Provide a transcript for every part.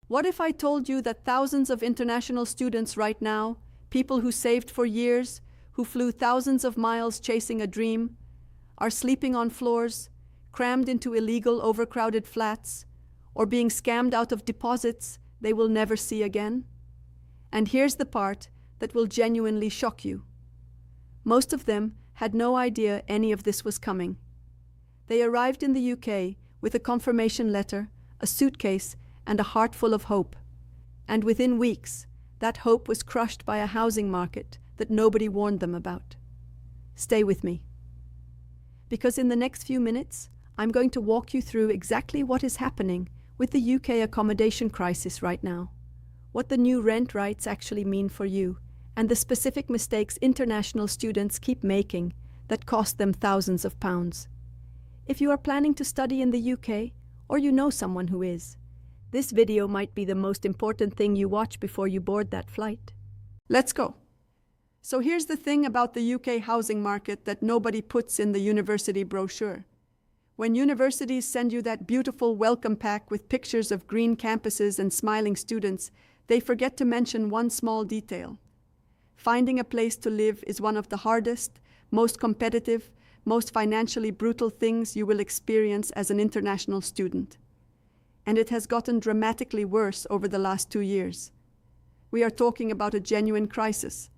What if I told you that thousands of international students right now, people who saved for years, who flew thousands of miles chasing a dream, are sleeping on floors, crammed into illegal, overcrowded flats, or being scammed out of deposits they will never see again? And here's the part that will genuinely shock you. Most of them had no idea any of this was coming. They arrived in the UK with a confirmation letter, a suitcase, and a heart full of hope. And within weeks, that hope was crushed by a housing market that nobody warned them about. Stay with me. Because in the next few minutes, I'm going to walk you through exactly what is happening with the UK accommodation crisis right now, what the new rent rights actually mean for you, and the specific mistakes international students keep making that cost them thousands of pounds. If you are planning to study in the UK, or you know someone who is, this video might be the most important thing you watch before you board that flight. Let's go. So here's the thing about the UK housing market that nobody puts in the university brochure. When universities send you that beautiful welcome pack with pictures of green campuses and smiling students, they forget to mention one small detail. Finding a place to live is one of the hardest, most competitive, most financially brutal things you will experience as an international student. And it has gotten dramatically worse over the last 2 years. We are talking about a genuine crisis.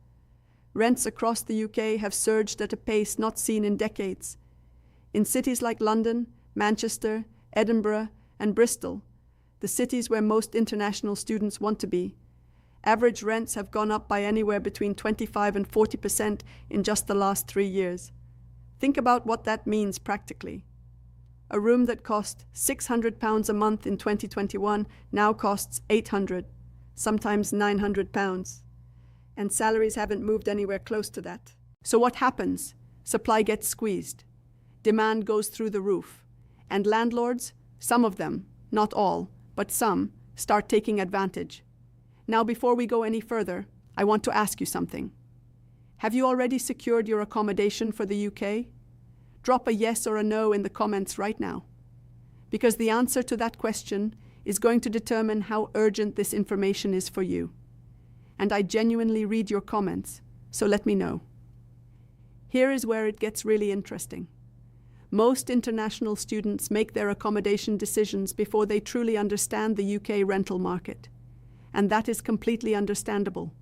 Rents across the UK have surged at a pace not seen in decades. In cities like London, Manchester, Edinburgh, and Bristol, the cities where most international students want to be, average rents have gone up by anywhere between 25% and 40% in just the last 3 years. Think about what that means practically. A room that cost £600 a month in 2021 now costs £800, sometimes £900. And salaries haven't moved anywhere close to that. So what happens? Supply gets squeezed. Demand goes through the roof. And landlords, some of them, not all, but some, start taking advantage. Now, before we go any further, I want to ask you something. Have you already secured your accommodation for the UK? Drop a yes or a no in the comments right now. Because the answer to that question is going to determine how urgent this information is for you. And I genuinely read your comments, so let me know. Here is where it gets really interesting. Most international students make their accommodation decisions before they truly understand the UK rental market. And that is completely understandable.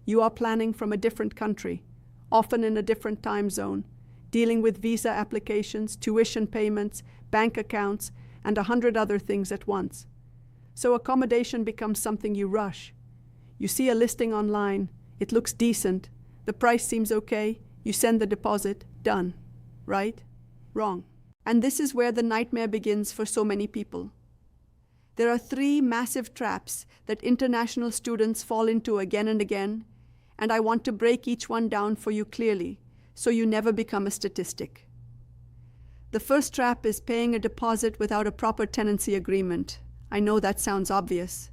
You are planning from a different country, often in a different time zone, dealing with visa applications, tuition payments, bank accounts, and 100 other things at once. So accommodation becomes something you rush. You see a listing online, it looks decent, the price seems okay, you send the deposit, done. Right? Wrong. And this is where the nightmare begins for so many people. There are 3 massive traps that international students fall into again and again, and I want to break each one down for you clearly, so you never become a statistic. The first trap is paying a deposit without a proper tenancy agreement. I know that sounds obvious,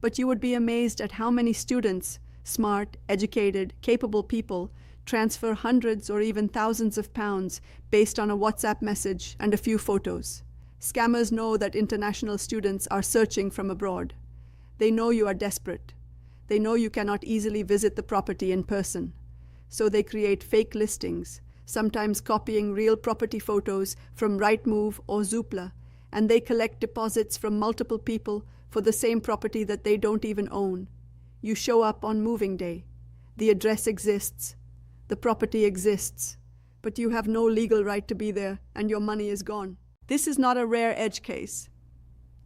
but you would be amazed at how many students, smart, educated, capable people, transfer hundreds or even thousands of pounds based on a WhatsApp message and a few photos. Scammers know that international students are searching from abroad. They know you are desperate. They know you cannot easily visit the property in person. So they create fake listings, sometimes copying real property photos from Rightmove or Zoopla, and they collect deposits from multiple people for the same property that they don't even own. You show up on moving day. The address exists. The property exists. But you have no legal right to be there, and your money is gone. This is not a rare edge case.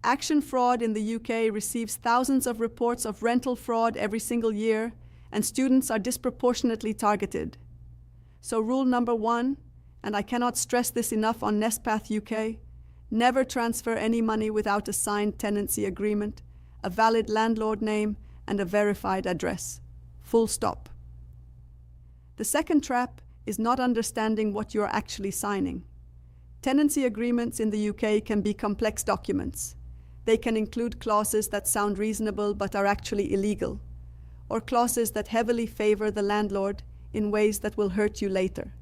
Action Fraud in the UK receives thousands of reports of rental fraud every single year, and students are disproportionately targeted. So rule number 1, and I cannot stress this enough on Nestpath UK, never transfer any money without a signed tenancy agreement, a valid landlord name, and a verified address. Full stop. The second trap is not understanding what you're actually signing. Tenancy agreements in the UK can be complex documents. They can include clauses that sound reasonable but are actually illegal, or clauses that heavily favor the landlord in ways that will hurt you later.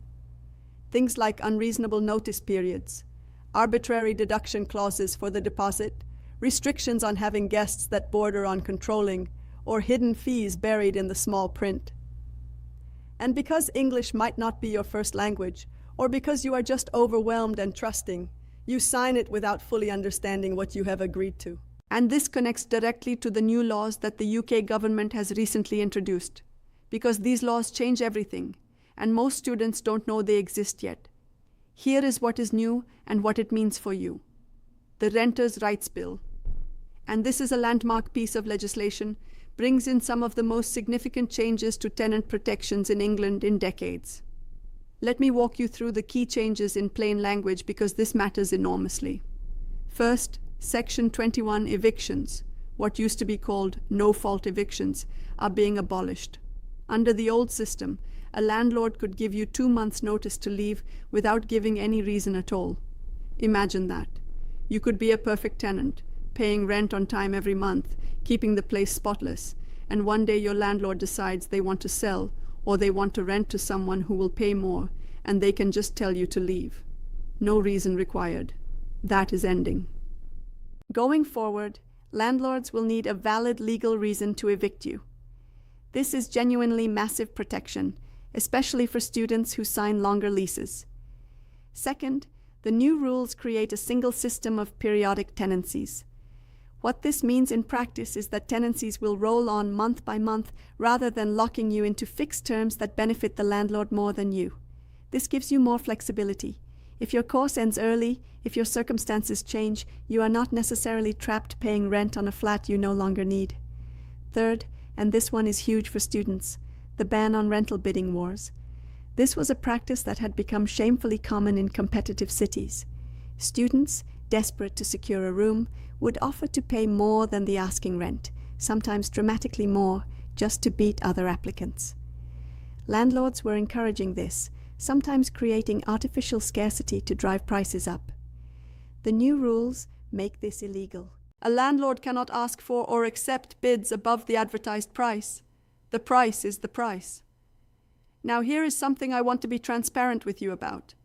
Things like unreasonable notice periods, arbitrary deduction clauses for the deposit, restrictions on having guests that border on controlling, or hidden fees buried in the small print. And because English might not be your first language, or because you are just overwhelmed and trusting, you sign it without fully understanding what you have agreed to. And this connects directly to the new laws that the UK government has recently introduced, because these laws change everything, and most students don't know they exist yet. Here is what is new and what it means for you. The Renters' Rights Bill. And this is a landmark piece of legislation, brings in some of the most significant changes to tenant protections in England in decades. Let me walk you through the key changes in plain language because this matters enormously. First, Section 21 evictions, what used to be called no-fault evictions, are being abolished. Under the old system, a landlord could give you 2 months' notice to leave without giving any reason at all. Imagine that. You could be a perfect tenant, paying rent on time every month, keeping the place spotless, and one day your landlord decides they want to sell or they want to rent to someone who will pay more, and they can just tell you to leave. No reason required. That is ending. Going forward, landlords will need a valid legal reason to evict you. This is genuinely massive protection, especially for students who sign longer leases. Second, the new rules create a single system of periodic tenancies. What this means in practice is that tenancies will roll on month by month rather than locking you into fixed terms that benefit the landlord more than you. This gives you more flexibility. If your course ends early, if your circumstances change, you are not necessarily trapped paying rent on a flat you no longer need. Third, and this one is huge for students, the ban on rental bidding wars. This was a practice that had become shamefully common in competitive cities. Students, desperate to secure a room, would offer to pay more than the asking rent, sometimes dramatically more, just to beat other applicants. Landlords were encouraging this, sometimes creating artificial scarcity to drive prices up. The new rules make this illegal. A landlord cannot ask for or accept bids above the advertised price. The price is the price. Now here is something I want to be transparent with you about.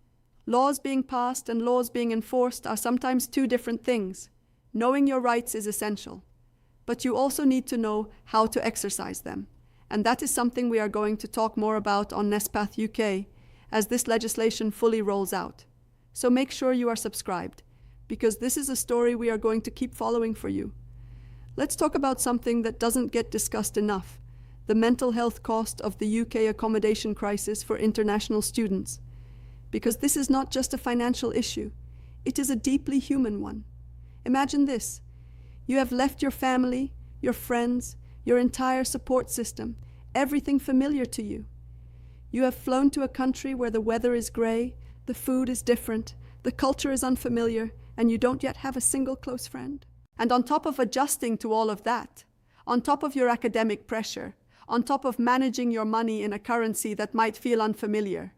Laws being passed and laws being enforced are sometimes two different things. Knowing your rights is essential, but you also need to know how to exercise them. And that is something we are going to talk more about on NESPATH UK as this legislation fully rolls out. So make sure you are subscribed, because this is a story we are going to keep following for you. Let's talk about something that doesn't get discussed enough, the mental health cost of the UK accommodation crisis for international students. Because this is not just a financial issue, it is a deeply human one. Imagine this. You have left your family, your friends, your entire support system, everything familiar to you. You have flown to a country where the weather is grey, the food is different, the culture is unfamiliar, and you don't yet have a single close friend. And on top of adjusting to all of that, on top of your academic pressure, on top of managing your money in a currency that might feel unfamiliar,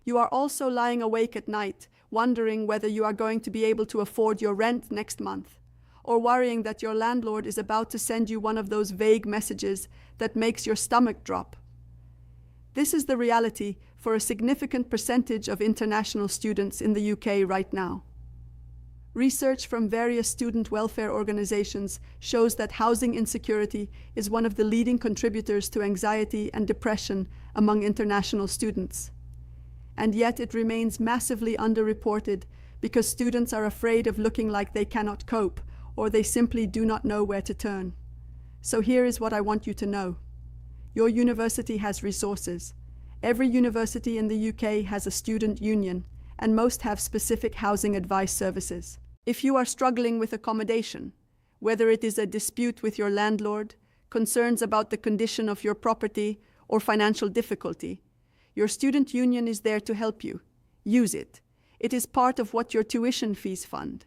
you are also lying awake at night, wondering whether you are going to be able to afford your rent next month, or worrying that your landlord is about to send you one of those vague messages that makes your stomach drop. This is the reality for a significant percentage of international students in the UK right now. Research from various student welfare organizations shows that housing insecurity is one of the leading contributors to anxiety and depression among international students. And yet it remains massively underreported because students are afraid of looking like they cannot cope, or they simply do not know where to turn. So here is what I want you to know. Your university has resources. Every university in the UK has a student union, and most have specific housing advice services. If you are struggling with accommodation, whether it is a dispute with your landlord, concerns about the condition of your property, or financial difficulty, your student union is there to help you. Use it. It is part of what your tuition fees fund.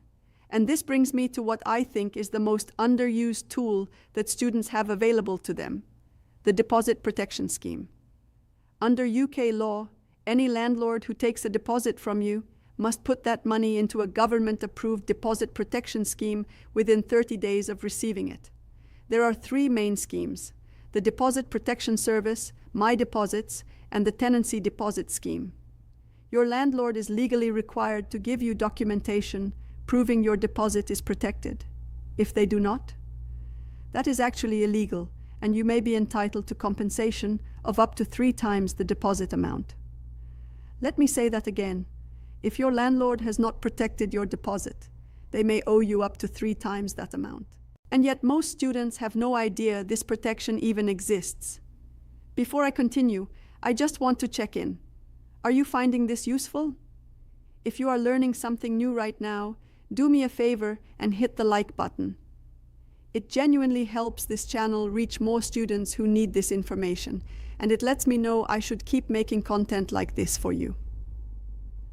And this brings me to what I think is the most underused tool that students have available to them, the Deposit Protection Scheme. Under UK law, any landlord who takes a deposit from you must put that money into a government-approved deposit protection scheme within 30 days of receiving it. There are 3 main schemes: the Deposit Protection Service, My Deposits, and the Tenancy Deposit Scheme. Your landlord is legally required to give you documentation proving your deposit is protected. If they do not, that is actually illegal, and you may be entitled to compensation of up to 3 times the deposit amount. Let me say that again. If your landlord has not protected your deposit, they may owe you up to 3 times that amount. And yet most students have no idea this protection even exists. Before I continue, I just want to check in. Are you finding this useful? If you are learning something new right now, do me a favor and hit the like button. It genuinely helps this channel reach more students who need this information, and it lets me know I should keep making content like this for you.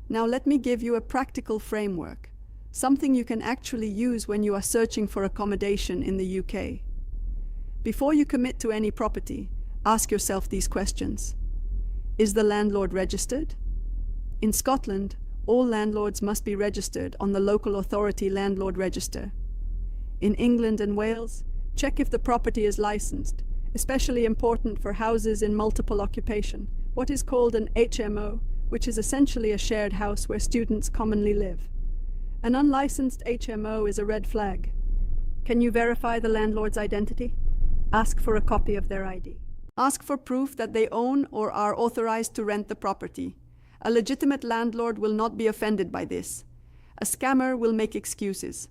Now let me give you a practical framework, something you can actually use when you are searching for accommodation in the UK. Before you commit to any property, ask yourself these questions. Is the landlord registered? In Scotland, all landlords must be registered on the local authority landlord register. In England and Wales, check if the property is licensed, especially important for houses in multiple occupation, what is called an HMO, which is essentially a shared house where students commonly live. An unlicensed HMO is a red flag. Can you verify the landlord's identity? Ask for a copy of their ID. Ask for proof that they own or are authorized to rent the property. A legitimate landlord will not be offended by this. A scammer will make excuses.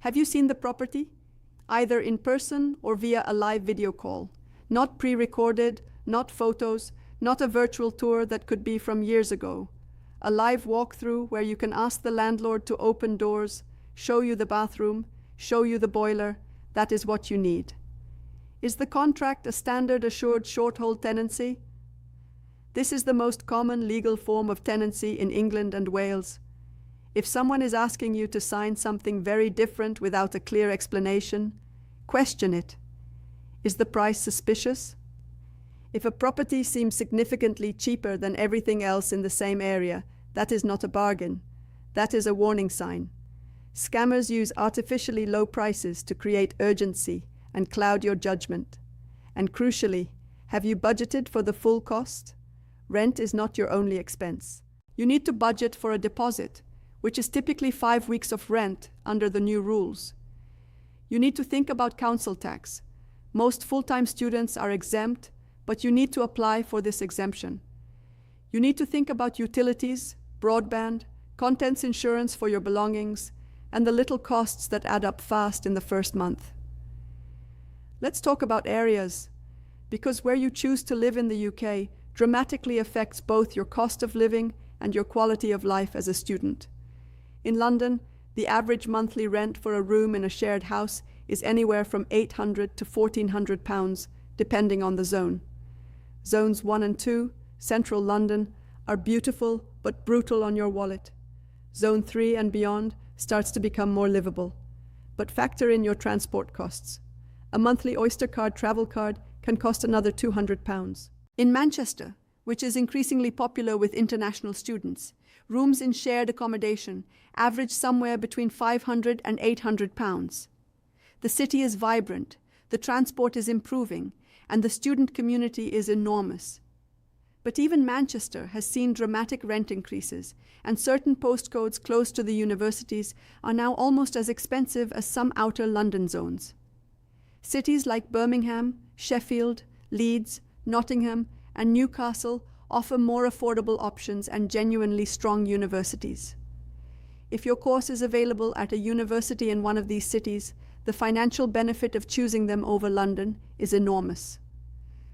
Have you seen the property? Either in person or via a live video call. Not pre-recorded, not photos, not a virtual tour that could be from years ago. A live walkthrough where you can ask the landlord to open doors, show you the bathroom, show you the boiler. That is what you need. Is the contract a standard assured short-hold tenancy? This is the most common legal form of tenancy in England and Wales. If someone is asking you to sign something very different without a clear explanation, question it. Is the price suspicious? If a property seems significantly cheaper than everything else in the same area, that is not a bargain. That is a warning sign. Scammers use artificially low prices to create urgency and cloud your judgment. And crucially, have you budgeted for the full cost? Rent is not your only expense. You need to budget for a deposit, which is typically 5 weeks of rent under the new rules. You need to think about council tax. Most full-time students are exempt, but you need to apply for this exemption. You need to think about utilities, broadband, contents insurance for your belongings, and the little costs that add up fast in the first month. Let's talk about areas, because where you choose to live in the UK dramatically affects both your cost of living and your quality of life as a student. In London, the average monthly rent for a room in a shared house is anywhere from £800 to £1,400, depending on the zone. Zones 1 and 2, central London, are beautiful but brutal on your wallet. Zone 3 and beyond starts to become more livable. But factor in your transport costs. A monthly Oyster card travel card can cost another £200. In Manchester, which is increasingly popular with international students, rooms in shared accommodation average somewhere between £500 and £800. The city is vibrant, the transport is improving, and the student community is enormous. But even Manchester has seen dramatic rent increases, and certain postcodes close to the universities are now almost as expensive as some outer London zones. Cities like Birmingham, Sheffield, Leeds, Nottingham, and Newcastle offer more affordable options and genuinely strong universities. If your course is available at a university in one of these cities, the financial benefit of choosing them over London is enormous.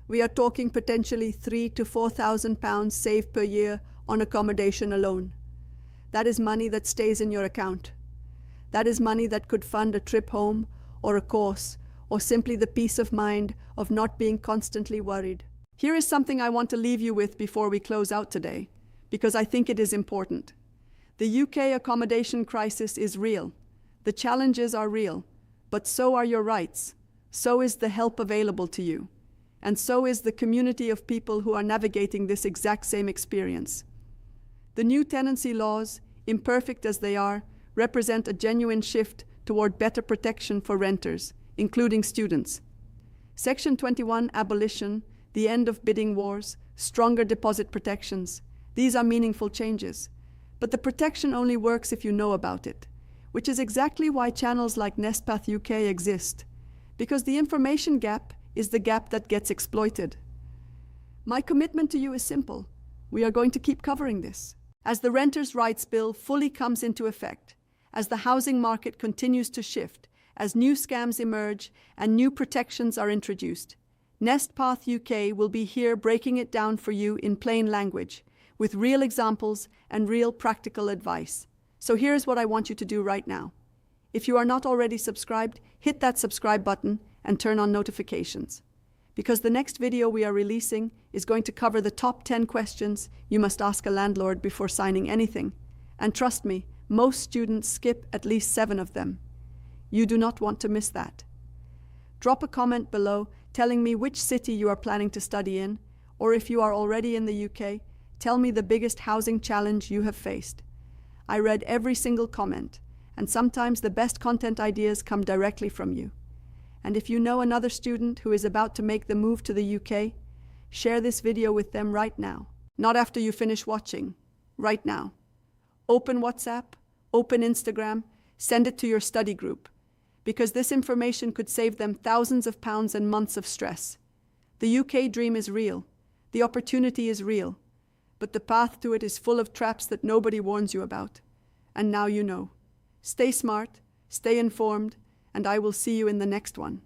We are talking potentially £3,000 to £4,000 saved per year on accommodation alone. That is money that stays in your account. That is money that could fund a trip home, or a course, or simply the peace of mind of not being constantly worried. Here is something I want to leave you with before we close out today, because I think it is important. The UK accommodation crisis is real. The challenges are real, but so are your rights. So is the help available to you. And so is the community of people who are navigating this exact same experience. The new tenancy laws, imperfect as they are, represent a genuine shift toward better protection for renters, including students. Section 21 abolition, the end of bidding wars, stronger deposit protections. These are meaningful changes. But the protection only works if you know about it. which is exactly why channels like NestPath UK exist, because the information gap is the gap that gets exploited. My commitment to you is simple. We are going to keep covering this. As the Renters' Rights Bill fully comes into effect, as the housing market continues to shift, as new scams emerge and new protections are introduced, NestPath UK will be here breaking it down for you in plain language, with real examples and real practical advice. So here's what I want you to do right now. If you are not already subscribed, hit that subscribe button and turn on notifications. Because the next video we are releasing is going to cover the top 10 questions you must ask a landlord before signing anything. And trust me, most students skip at least 7 of them. You do not want to miss that. Drop a comment below telling me which city you are planning to study in, or if you are already in the UK, tell me the biggest housing challenge you have faced. I read every single comment, and sometimes the best content ideas come directly from you. And if you know another student who is about to make the move to the UK, share this video with them right now. Not after you finish watching, right now. Open WhatsApp, open Instagram, send it to your study group, because this information could save them thousands of pounds and months of stress. The UK dream is real, the opportunity is real, but the path to it is full of traps that nobody warns you about. And now you know. Stay smart, stay informed, and I will see you in the next one.